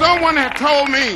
someone had told me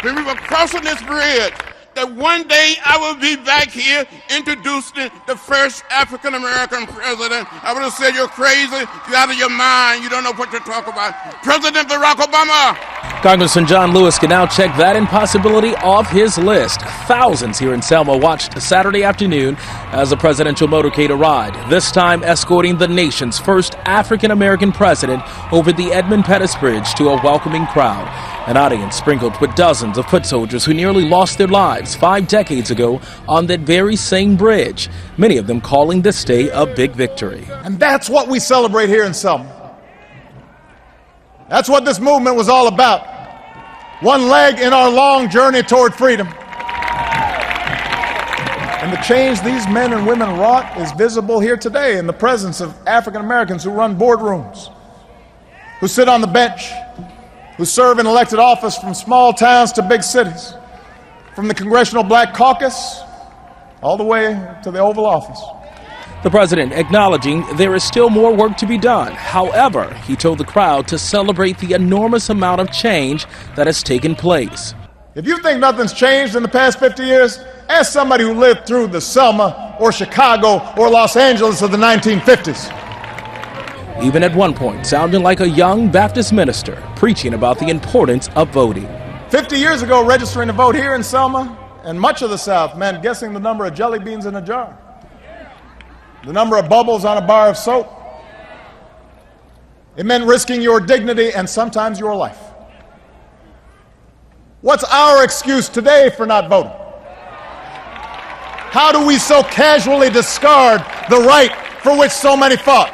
when we were crossing this bridge that one day I will be back here introducing the first African-American president, I would have said, you're crazy, you're out of your mind, you don't know what you're talking about. President Barack Obama. Congressman John Lewis can now check that impossibility off his list. Thousands here in Selma watched Saturday afternoon as a presidential motorcade arrived, this time escorting the nation's first African-American president over the Edmund Pettus Bridge to a welcoming crowd. An audience sprinkled with dozens of foot soldiers who nearly lost their lives 5 decades ago on that very same bridge, many of them calling this day a big victory. And that's what we celebrate here in Selma. That's what this movement was all about. One leg in our long journey toward freedom. And the change these men and women wrought is visible here today in the presence of African Americans who run boardrooms, who sit on the bench, who serve in elected office from small towns to big cities, from the Congressional Black Caucus all the way to the Oval Office. The president acknowledging there is still more work to be done. However, he told the crowd to celebrate the enormous amount of change that has taken place. If you think nothing's changed in the past 50 years, ask somebody who lived through the Selma or Chicago or Los Angeles of the 1950s. Even at one point sounding like a young Baptist minister preaching about the importance of voting. 50 years ago, registering to vote here in Selma and much of the South meant guessing the number of jelly beans in a jar, the number of bubbles on a bar of soap. It meant risking your dignity and sometimes your life. What's our excuse today for not voting? How do we so casually discard the right for which so many fought?